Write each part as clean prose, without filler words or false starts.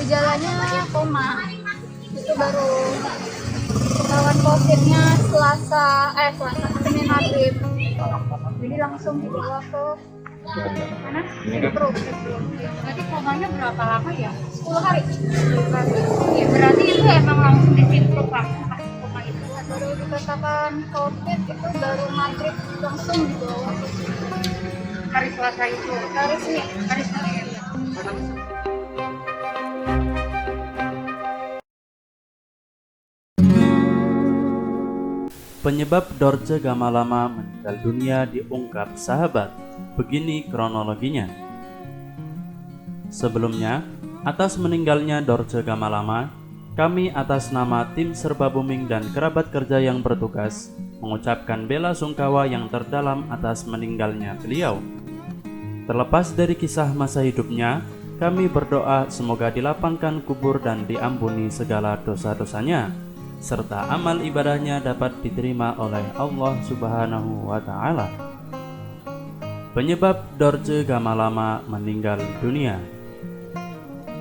Gejalanya koma. Itu baru ketahuan COVID-nya Senin maghrib. Jadi langsung dibawa ke mana? Grup. Berarti komanya berapa lama ya? 10 hari. Ya, berarti itu emang langsung disimpan pas koma itu. Baru dikatakan COVID itu baru maghrib langsung dibawa ke Hari Selasa itu. hari Senin. Hari Senin. Penyebab Dorce Gamalama meninggal dunia diungkap sahabat. Begini kronologinya. Sebelumnya, atas meninggalnya Dorce Gamalama, kami atas nama tim Serba Booming dan kerabat kerja yang bertugas mengucapkan bela sungkawa yang terdalam atas meninggalnya beliau. Terlepas dari kisah masa hidupnya, kami berdoa semoga dilapangkan kubur dan diampuni segala dosa-dosanya, serta amal ibadahnya dapat diterima oleh Allah Subhanahu wa Ta'ala. Penyebab Dorce Gamalama meninggal dunia.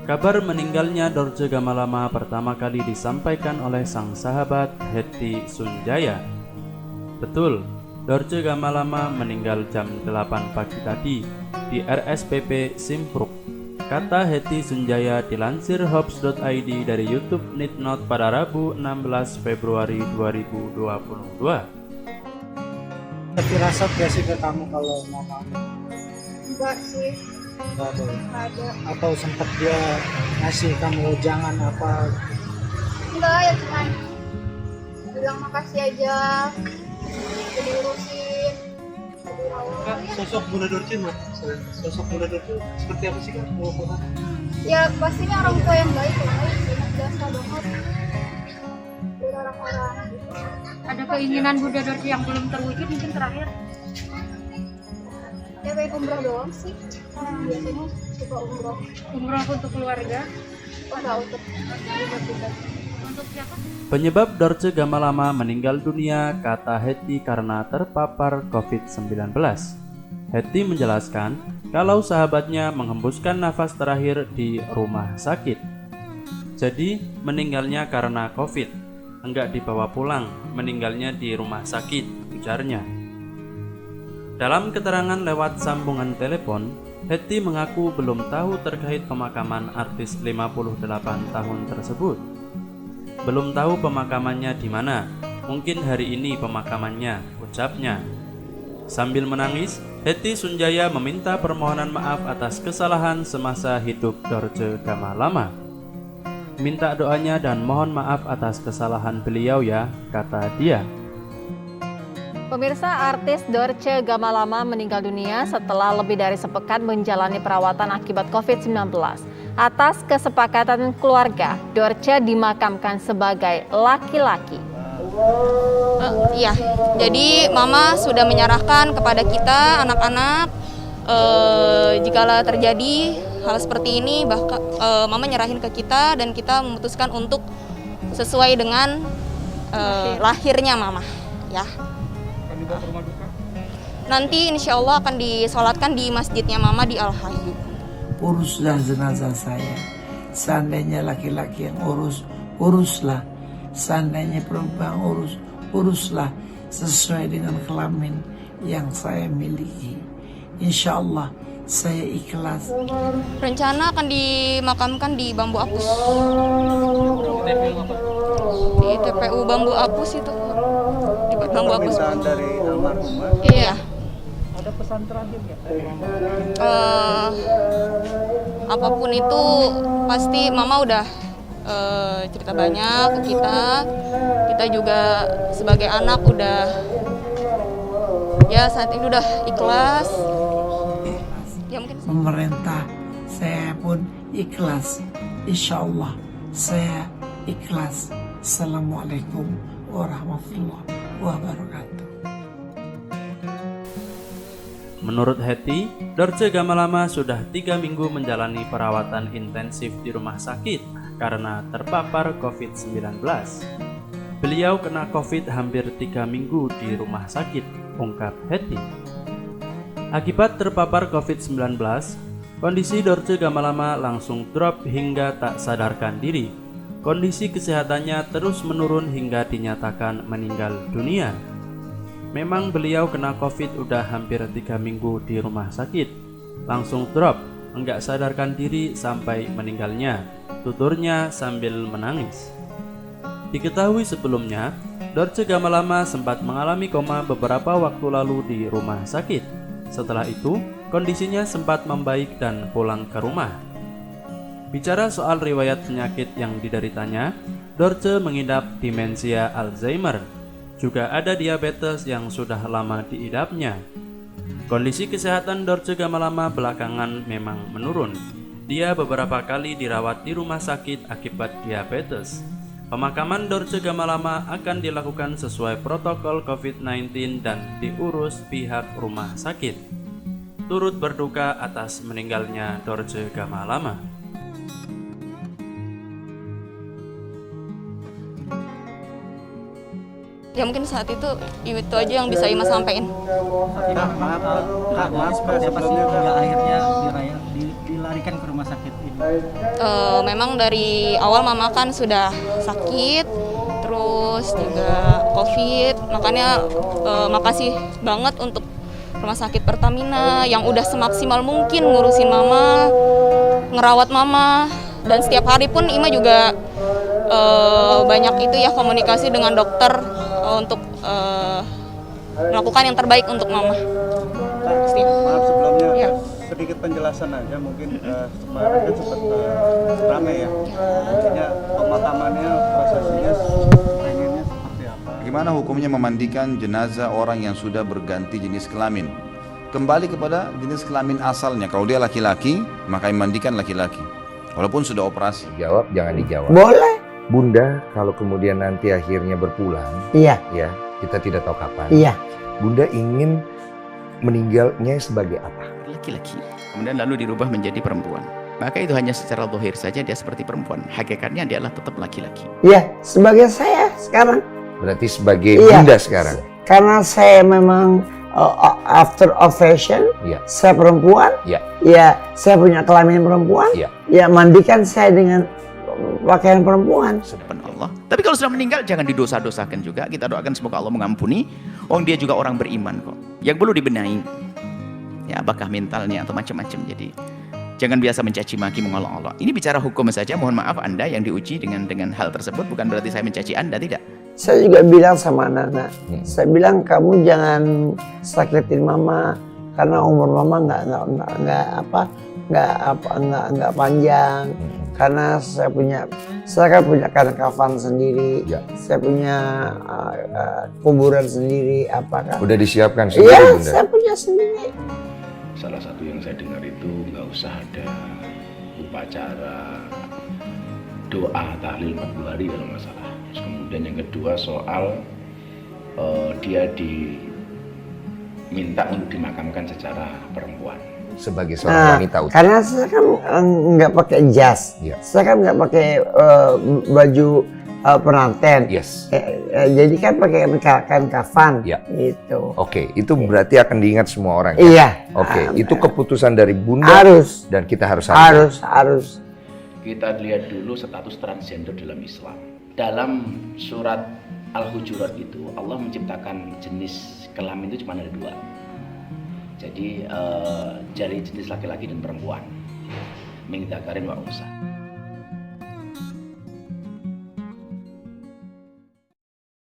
Kabar meninggalnya Dorce Gamalama pertama kali disampaikan oleh sang sahabat Hetty Sunjaya. Betul, Dorce Gamalama meninggal jam 8 pagi tadi di RSPP Simpruk, kata Hetty Sunjaya dilansir Hops.id dari YouTube Nitnot pada Rabu 16 Februari 2022. Tapi rasa gak sih ke kamu kalau mau kamu? Enggak sih, Enggak ada. enggak ada. Atau sempat dia ngasih kamu jangan apa? Enggak, ya cuman bilang makasih aja, jadi urusin, jadi rawat. Sosok Bunda Dorce mah? Sosok Bunda Dorce seperti apa sih kak? Ya pastinya orang tua yang baik sih, biasa banget buat orang-orang gitu. Ada keinginan Bunda Dorce yang belum terwujud mungkin terakhir? Ya kayak umroh doang sih, biasanya suka umroh. Umroh untuk keluarga. Enggak untuk pribadi. Untuk siapa? Penyebab Dorce Gamalama meninggal dunia kata Hetty karena terpapar COVID-19. Hetty menjelaskan kalau sahabatnya menghembuskan nafas terakhir di rumah sakit. Jadi meninggalnya karena COVID, enggak dibawa pulang, meninggalnya di rumah sakit, ujarnya. Dalam keterangan lewat sambungan telepon, Hetty mengaku belum tahu terkait pemakaman artis 58 tahun tersebut. Belum tahu pemakamannya di mana, mungkin hari ini pemakamannya, ucapnya. Sambil menangis, Hetty Sunjaya meminta permohonan maaf atas kesalahan semasa hidup Dorce Gamalama. Minta doanya dan mohon maaf atas kesalahan beliau ya, kata dia. Pemirsa, artis Dorce Gamalama meninggal dunia setelah lebih dari sepekan menjalani perawatan akibat COVID-19. Atas kesepakatan keluarga, Dorce dimakamkan sebagai laki-laki. Iya, jadi Mama sudah menyerahkan kepada kita anak-anak jikalau terjadi hal seperti ini, bahkan Mama nyerahin ke kita dan kita memutuskan untuk sesuai dengan lahirnya Mama, ya. Nanti insya Allah akan disolatkan di masjidnya Mama di Al-Hayyu. Uruslah jenazah saya. Seandainya laki-laki yang uruslah. Seandainya perempuan uruslah sesuai dengan kelamin yang saya miliki. Insya Allah saya ikhlas. Rencana akan dimakamkan di Bambu Apus. Di TPU Bambu Apus itu. Di Bambu Apus. Dari almarhumah. Iya. Ada pesan terakhir nggak? Apapun itu pasti Mama udah cerita banyak ke kita juga sebagai anak udah ya saat ini udah ikhlas ya mungkin Pemerintah saya pun ikhlas. Insya Allah saya ikhlas. Assalamualaikum warahmatullahi wabarakatuh. Menurut Hetty, Dorce Gamalama sudah 3 minggu menjalani perawatan intensif di rumah sakit karena terpapar COVID-19. Beliau kena COVID hampir 3 minggu di rumah sakit, ungkap Hetty. Akibat terpapar COVID-19, Kondisi Dorce Gamalama langsung drop hingga tak sadarkan diri. Kondisi kesehatannya terus menurun hingga dinyatakan meninggal dunia. Memang beliau kena COVID udah hampir 3 minggu di rumah sakit. Langsung drop, enggak sadarkan diri sampai meninggalnya, tuturnya sambil menangis. Diketahui sebelumnya, Dorce Gamalama sempat mengalami koma beberapa waktu lalu di rumah sakit. Setelah itu, kondisinya sempat membaik dan pulang ke rumah. Bicara soal riwayat penyakit yang dideritanya, Dorce mengidap demensia Alzheimer. Juga ada diabetes yang sudah lama diidapnya. Kondisi kesehatan Dorce Gamalama belakangan memang menurun. Dia beberapa kali dirawat di rumah sakit akibat diabetes. Pemakaman Dorce Gamalama akan dilakukan sesuai protokol COVID-19 dan diurus pihak rumah sakit. Turut berduka atas meninggalnya Dorce Gamalama. Ya mungkin saat itu aja yang bisa Ima sampaikan. Maaf, siapa sih yang akhirnya dilarikan ke rumah sakit ini? Memang dari awal mama kan sudah sakit, terus juga COVID, makanya makasih banget untuk Rumah Sakit Pertamina yang udah semaksimal mungkin ngurusin mama, ngerawat mama, dan setiap hari pun Ima juga banyak itu ya komunikasi dengan dokter untuk melakukan yang terbaik untuk mama. Maaf sebelumnya, Ya. sedikit penjelasan aja mungkin kemarin kan sempat ramai ya. Artinya pemakamannya, prosesinya pengennya seperti apa? Bagaimana hukumnya memandikan jenazah orang yang sudah berganti jenis kelamin? Kembali kepada jenis kelamin asalnya. Kalau dia laki-laki, maka dimandikan laki-laki. Walaupun sudah operasi. Jawab, jangan dijawab. Boleh. Bunda, kalau kemudian nanti akhirnya berpulang, Iya, ya kita tidak tahu kapan. iya. Bunda ingin meninggalnya sebagai apa? Laki-laki, kemudian lalu dirubah menjadi perempuan. Maka itu hanya secara zahir saja dia seperti perempuan. Hakikatnya dia adalah tetap laki-laki. Iya, sebagai saya sekarang. Berarti sebagai Iya. Bunda sekarang. Karena saya memang after operation, Iya. saya perempuan. Iya. Ya, saya punya kelamin perempuan. Iya. Ya, mandikan saya dengan pakaian perempuan. Subhanallah. Tapi kalau sudah meninggal jangan didosa-dosakan juga. Kita doakan semoga Allah mengampuni. Dia juga orang beriman kok. Yang perlu dibenahi, ya apakah mentalnya atau macam-macam. Jadi jangan biasa mencaci maki mengolok-olok. Ini bicara hukum saja. Mohon maaf Anda yang diuji dengan hal tersebut. Bukan berarti saya mencaci Anda, tidak. Saya juga bilang sama anak-anak, saya bilang kamu jangan sakitin mama karena umur mama nggak panjang. Karena saya kan punya kafan sendiri, Ya. saya punya kuburan sendiri, apakah? Udah disiapkan sendiri, Iya, Bunda? saya punya sendiri. Salah satu yang saya dengar itu nggak usah ada upacara doa tahlil 40 hari kalau nggak salah. Terus kemudian yang kedua soal dia diminta untuk dimakamkan secara perempuan. Sebagai seorang wanita utuh. Karena saya kan nggak pakai jas, Iya. saya kan nggak pakai baju pengantin. Yes. Jadi kan pakai kafan, Iya. gitu. Oke, itu berarti akan diingat semua orang. Ya? Iya. Oke, itu keputusan dari Bunda. Harus. Dan kita harus Harus. Kita lihat dulu status transgender dalam Islam. Dalam surat Al-Hujurat itu Allah menciptakan jenis kelamin itu cuma ada 2. Jadi dari jenis laki-laki dan perempuan. Min dzakarin wa unsa.